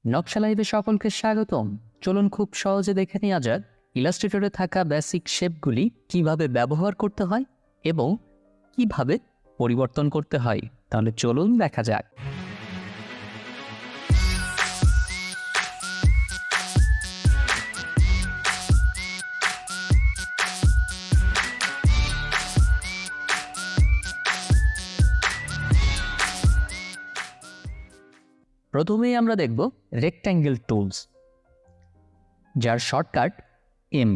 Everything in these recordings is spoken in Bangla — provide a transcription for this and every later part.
নকশালাইভে সকলকে স্বাগতম। চলুন খুব সহজে দেখে নেওয়া যাক ইলাস্ট্রেটরে থাকা বেসিক শেপগুলি কিভাবে ব্যবহার করতে হয় এবং কিভাবে পরিবর্তন করতে হয়। তাহলে চলুন দেখা যাক। প্রথমেই আমরা দেখব রেক্ট্যাঙ্গেল টুলস, যার শর্টকাট এম।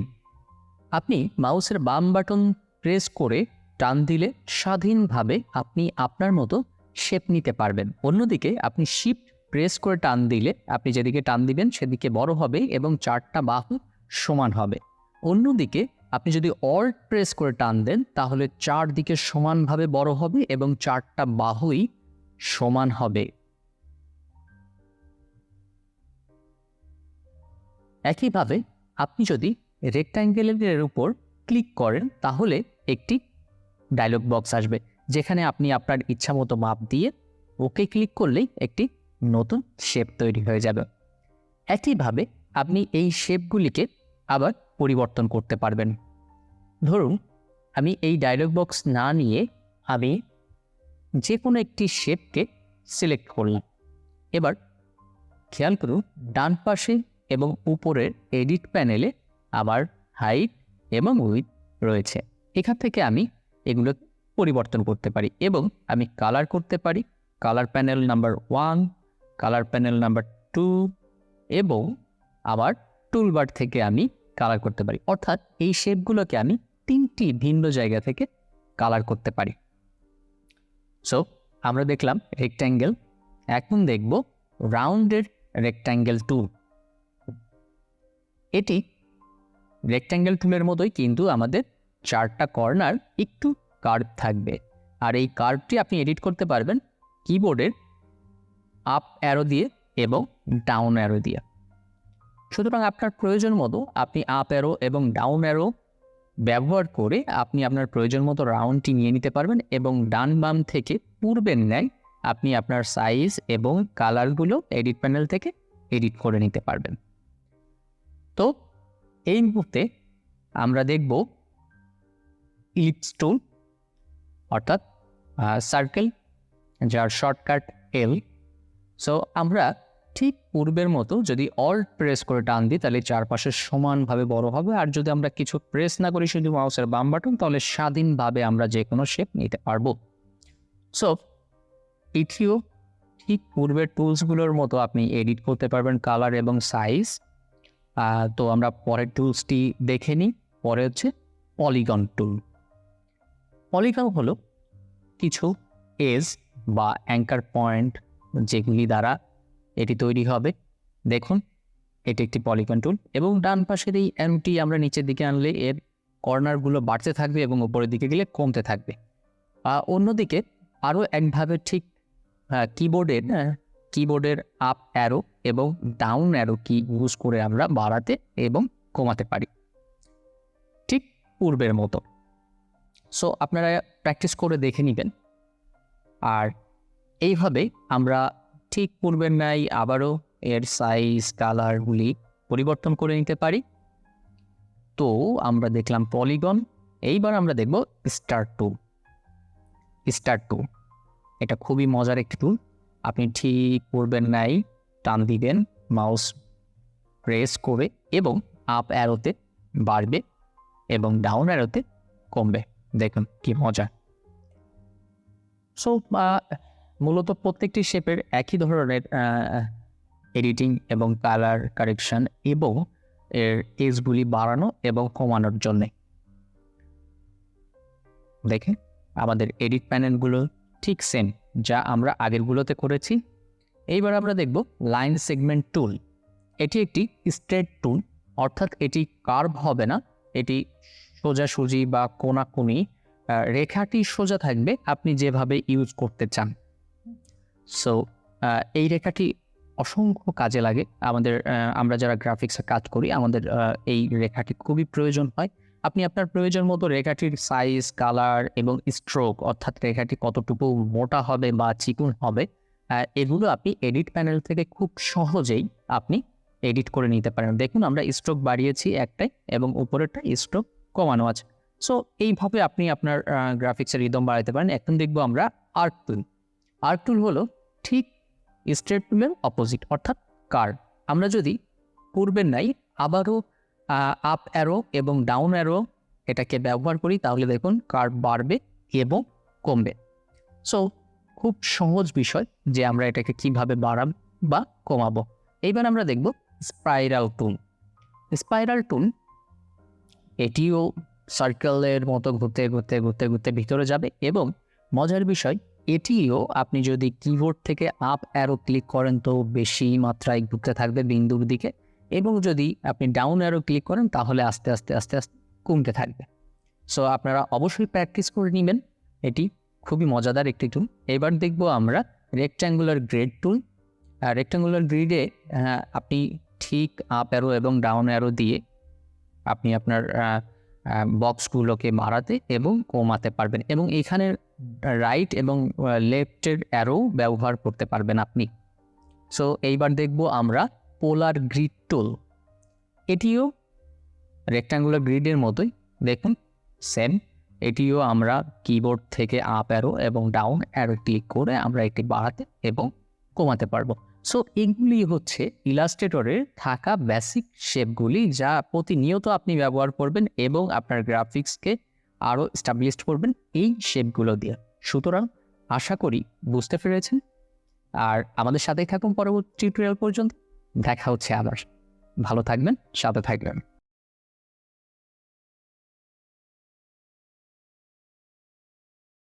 আপনি মাউসের বাম বাটন প্রেস করে টান দিলে স্বাধীনভাবে আপনি আপনার মতো শেপ নিতে পারবেন। অন্যদিকে আপনি শিফট প্রেস করে টান দিলে আপনি যেদিকে টান দিবেন সেদিকে বড় হবে এবং চারটা বাহু সমান হবে। অন্যদিকে আপনি যদি অল্ট প্রেস করে টান দেন তাহলে চারদিকে সমানভাবে বড় হবে এবং চারটা বাহুই সমান হবে। একইভাবে আপনি যদি রেক্ট্যাঙ্গেলের উপর ক্লিক করেন তাহলে একটি ডায়লগ বক্স আসবে, যেখানে আপনি আপনার ইচ্ছামতো মাপ দিয়ে ওকে ক্লিক করলেই একটি নতুন শেপ তৈরি হয়ে যাবে। একইভাবে আপনি এই শেপগুলিকে আবার পরিবর্তন করতে পারবেন। ধরুন আমি এই ডায়লগ বক্স না নিয়ে আমি যে কোনো একটি শেপকে সিলেক্ট করলাম। এবার খেয়াল করুন ডান পাশে এবং উপরের এডিট প্যানেলে আমার হাইট এবং উইডথ রয়েছে। এখান থেকে আমি এগুলো পরিবর্তন করতে পারি এবং আমি কালার করতে পারি। Colour panel number 1, colour panel number 2 এবং আবার টুলবার থেকে আমি কালার করতে পারি। অর্থাৎ এই শেপগুলোকে আমি 3টি ভিন্ন জায়গা থেকে কালার করতে পারি। সো আমরা দেখলাম রেক্ট্যাঙ্গেল, এখন দেখব রাউন্ডেড রেক্ট্যাঙ্গেল টুল। এটি রেক্ট্যাঙ্গেল টুলের মতোই, কিন্তু আমাদের চারটা কর্নার একটু কার্ভ থাকবে। আর এই কার্ভটি আপনি এডিট করতে পারবেন কিবোর্ডের আপ অ্যারো দিয়ে এবং ডাউন অ্যারো দিয়ে। সুতরাং আপনার প্রয়োজন মতো আপনি আপ অ্যারো এবং ডাউন অ্যারো ব্যবহার করে আপনি আপনার প্রয়োজন মতো রাউন্ডটি নিয়ে নিতে পারবেন এবং ডান বাম থেকে পূর্বের ন্যায় আপনি আপনার সাইজ এবং কালারগুলো এডিট প্যানেল থেকে এডিট করে নিতে পারবেন। তো এই মুহূর্তে আমরা দেখব ইলিপস টুল, অর্থাৎ সার্কেল, যার শর্টকাট এল। সো আমরা ঠিক পূর্বের মতো যদি অল্ট প্রেস করে টান দিই তাহলে চারপাশে সমানভাবে বড় হবে, আর যদি আমরা কিছু প্রেস না করি শুধু মাউসের বাম বাটন, তাহলে স্বাধীনভাবে আমরা যে কোনো শেপ নিতে পারবো। সো এটিও ঠিক পূর্বের টুলসগুলোর মতো আপনি এডিট করতে পারবেন কালার এবং সাইজ। তো আমরা পরের টুলসটি দেখে নিই। পরে হচ্ছে পলিগন টুল। পলিগন হলো কিছু এজ বা অ্যাঙ্কার পয়েন্ট যেগুলি দ্বারা এটি তৈরি হবে। দেখুন এটি একটি পলিগন টুল এবং ডান পাশের এই এমটি আমরা নিচের দিকে আনলে এর কর্নারগুলো বাড়তে থাকবে এবং উপরের দিকে গেলে কমতে থাকবে। অন্যদিকে আরও একভাবে ঠিক কিবোর্ডের আপ অ্যারো এবং ডাউন অ্যারো কি ইউজ করে আমরা বাড়াতে এবং কমাতে পারি ঠিক পূর্বের মতো। সো আপনারা প্র্যাকটিস করে দেখে নেবেন। আর এইভাবে আমরা ঠিক পূর্বের ন্যায় আবারও এর সাইজ কালারগুলি পরিবর্তন করে নিতে পারি। তো আমরা দেখলাম পলিগন, এইবার আমরা দেখব স্টার টুল। স্টার টুল এটা খুবই মজার একটি টুল। আপনি ঠিক পূর্বের ন্যায় টান দিবেন মাউস প্রেস করে এবং আপ অ্যারোতে বাড়বে এবং ডাউন অ্যারোতে কমবে। দেখুন কি মজা। সো মূলত প্রত্যেকটি শেপের একই ধরনের এডিটিং এবং কালার কারেকশন এবং এর এজগুলি বাড়ানো এবং কমানোর জন্যে। দেখে আমাদের এডিট প্যানেলগুলো ঠিক সেম যা আমরা আগেরগুলোতে করেছি। এইবার আমরা দেখব লাইন সেগমেন্ট টুল। এটি একটি স্ট্রেট টুল, অর্থাৎ এটি কার্ভ হবে না, এটি সোজাসুজি বা কোনাকুনি রেখাটি সোজা থাকবে আপনি যেভাবে ইউজ করতে চান। সো এই রেখাটি অসংখ্য কাজে লাগে আমাদের, আমরা যারা গ্রাফিক্সে কাজ করি আমাদের এই রেখাটি খুবই প্রয়োজন হয়। আপনি আপনার প্রয়োজন মতো রেখাটির সাইজ, কালার এবং স্ট্রোক, অর্থাৎ রেখাটি কতটুকু মোটা হবে বা চিকন হবে এগুলো আপনি এডিট প্যানেল থেকে খুব সহজেই আপনি এডিট করে নিতে পারেন। দেখুন আমরা স্ট্রোক বাড়িয়েছি একটাই এবং উপরেরটা স্ট্রোক কমানো আছে। সো এইভাবে আপনি আপনার গ্রাফিক্সের রিদম বাড়াতে পারেন। এখন দেখবো আমরা আর্ক টুল। আর্ক টুল হলো ঠিক স্ট্রেট টুলের অপোজিট, অর্থাৎ কার্ভ। আমরা যদি পূর্বের নাই আবারও আপ অ্যারো এবং ডাউন অ্যারো এটাকে ব্যবহার করি, তাহলে দেখুন কার্ভ বাড়বে এবং কমবে। সো খুব সহজ বিষয় যে আমরা এটাকে কিভাবে বাড়াবো বা কমাবো। এইবার আমরা দেখব স্পাইরাল টুল। স্পাইরাল টুল এটিও সার্কেলের মতো ঘুরতে ঘুরতে ঘুরতে ঘুরতে ভিতরে যাবে এবং মজার বিষয় এটিও আপনি যদি কিবোর্ড থেকে আপ অ্যারো ক্লিক করেন তো বেশি মাত্রায় ঘুরতে থাকবে বিন্দুর দিকে, এবং যদি আপনি ডাউন অ্যারো ক্লিক করেন তাহলে আস্তে আস্তে আস্তে আস্তে কমতে থাকবে। সো আপনারা অবশ্যই প্র্যাকটিস করে নেবেন, এটি খুবই মজাদার একটি টুল। এবার দেখব আমরা রেক্ট্যাঙ্গুলার গ্রিড টুল। রেক্ট্যাঙ্গুলার গ্রিডে আপনি ঠিক আপ অ্যারো এবং ডাউন অ্যারো দিয়ে আপনি আপনার বক্সগুলোকে বাড়াতে এবং কমাতে পারবেন, এবং এখানে রাইট এবং লেফটের অ্যারো ব্যবহার করতে পারবেন আপনি। সো এইবার দেখব আমরা পোলার গ্রিড টুল। এটিও রেক্ট্যাঙ্গুলার গ্রিডের মতোই, দেখুন সেম। এটিও আমরা কিবোর্ড থেকে আপ অ্যারো এবং ডাউন অ্যারো ক্লিক করে আমরা এটি বাড়াতে এবং কমাতে পারবো। সো এগুলি হচ্ছে ইলাস্ট্রেটরের থাকা বেসিক শেপগুলি যা প্রতিনিয়ত আপনি ব্যবহার করবেন এবং আপনার গ্রাফিক্সকে আরও এস্টাবলিশড করবেন এই শেপগুলো দিয়ে। সুতরাং আশা করি বুঝতে পেরেছেন, আর আমাদের সাথেই থাকুন পরবর্তী টিউটোরিয়াল পর্যন্ত। দেখা হচ্ছে আবার। ভালো থাকবেন, সাথে থাকবেন।